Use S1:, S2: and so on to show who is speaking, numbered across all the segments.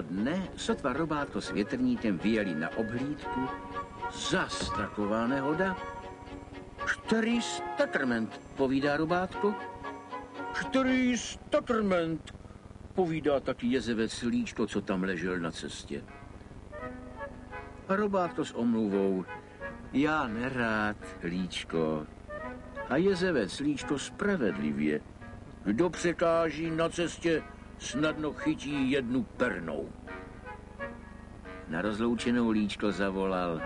S1: dne sotva Robátko s větrníkem vyjeli na obhlídku, zas taková nehoda. Který statrment, povídá Robátko. Který statrment, povídá taky jezevec Líčko, co tam ležel na cestě. A Robátko s omluvou. Já nerád, Líčko. A jezevec Líčko spravedlivě. Kdo překáží na cestě, snadno chytí jednu pernou. Na rozloučenou Líčko zavolal.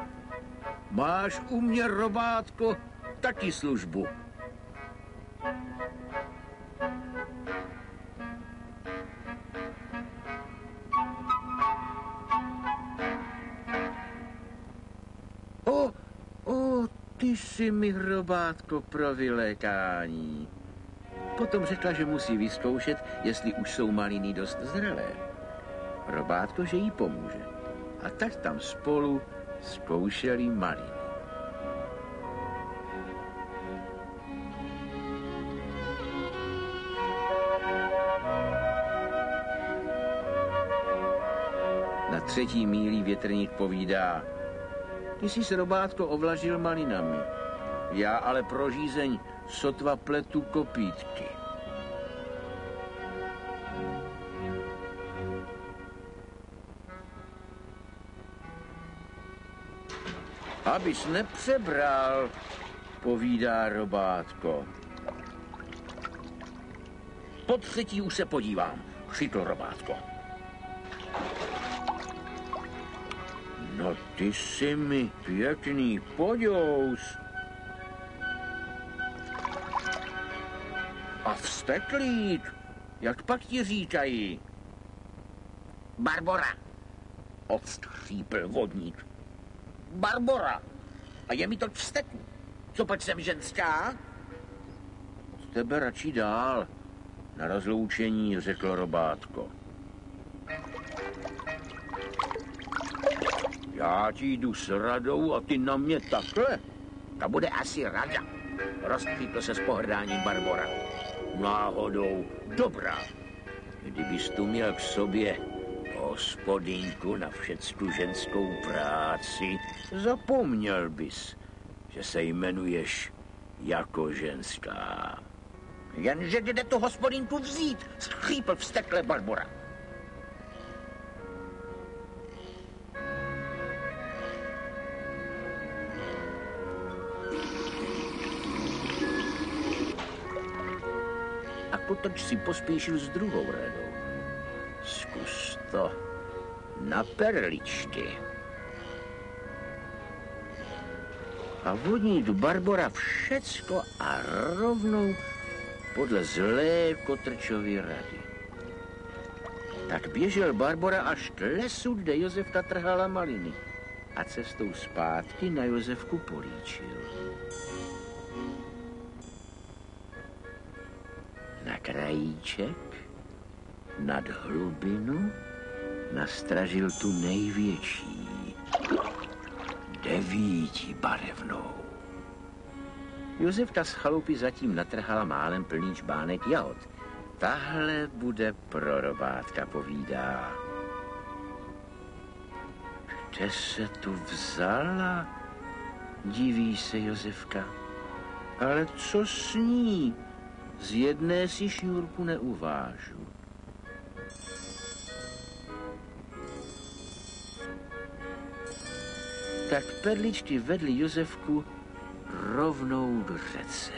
S1: Máš u mě, Robátko, taky službu. Ty jsi mi, Robátko, pro vylékání. Potom řekla, že musí vyzkoušet, jestli už jsou maliny dost zralé. Robátko, že jí pomůže. A tak tam spolu zkoušeli maliny. Na 3. míli větrník povídá. Ty jsi se, Robátko, ovlažil malinami. Já ale pro žízeň sotva pletu kopítky. Abys nepřebral, povídá Robátko. Po 3. už se podívám, křikl Robátko. No ty jsi mi pěkný podjous. A vzteklík, jak pak ti říkají? Barbora, odskřípl vodník. Barbora, a je mi to vztekl. Co pak jsem ženská? Z tebe radši dál, na rozloučení, řekl Robátko. Já ti jdu s radou a ty na mě takhle? To bude asi rada, rozkřípl se s pohrdáním Barbora. Náhodou dobrá. Kdybys tu měl k sobě hospodinku na všecku ženskou práci, zapomněl bys, že se jmenuješ jako ženská. Jenže kde tu hospodinku vzít, skřípl vztekle Barbora. A Kotrč si pospíšil s druhou radou. Zkus to na perličky. A vodník Barbora všecko a rovnou podle zlé Kotrčovy rady. Tak běžel Barbora až k lesu, kde Josefka trhala maliny a cestou zpátky na Josefku políčil. Na krajíček, nad hlubinu, nastražil tu největší, 9barevnou. Josefka z chalupy zatím natrhala málem plný čbánek jahod. Tahle bude pro Robátka, povídá. Kde se tu vzala? Diví se Josefka. Ale co s ní? Z jedné si šňůrku neuvážu. Tak perličky vedly Josefku rovnou k řece.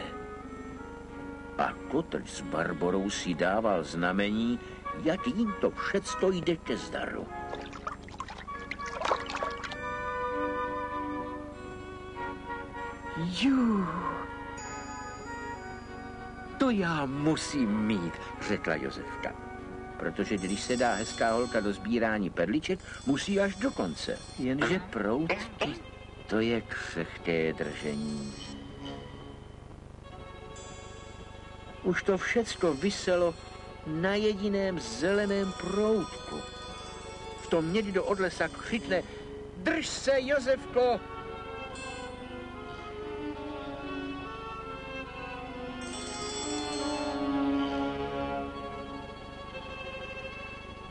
S1: A Kotrč s Barborou si dával znamení, jak jim to všecko jde ke zdaru. To já musím mít, řekla Josefka. Protože když se dá hezká holka do sbírání perliček, musí až do konce. Jenže proutky, to je křehké držení. Už to všecko viselo na jediném zeleném proutku. V tom někdo od lesa křikne: Drž se, Josefko!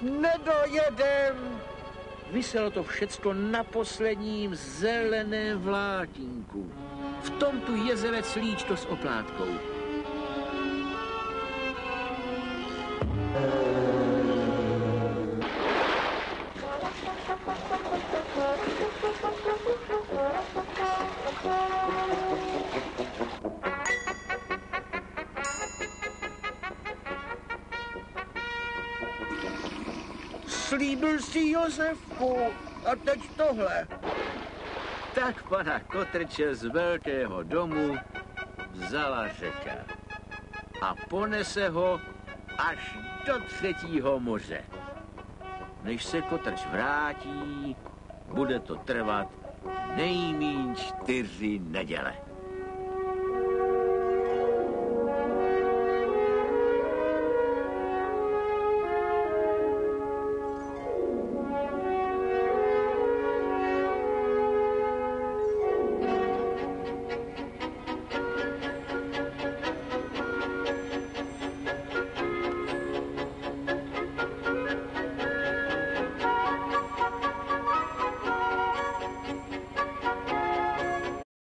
S1: Ne! nedojedem. Viselo to všecko na posledním zeleném vlátínku. V tom tu jezevec líčto s oplátkou. Slíbil si Josefku a teď tohle. Tak pana Kotrče z velkého domu vzala řeka a ponese ho až do 3. moře. Než se Kotrč vrátí, bude to trvat nejmíň 4 neděle.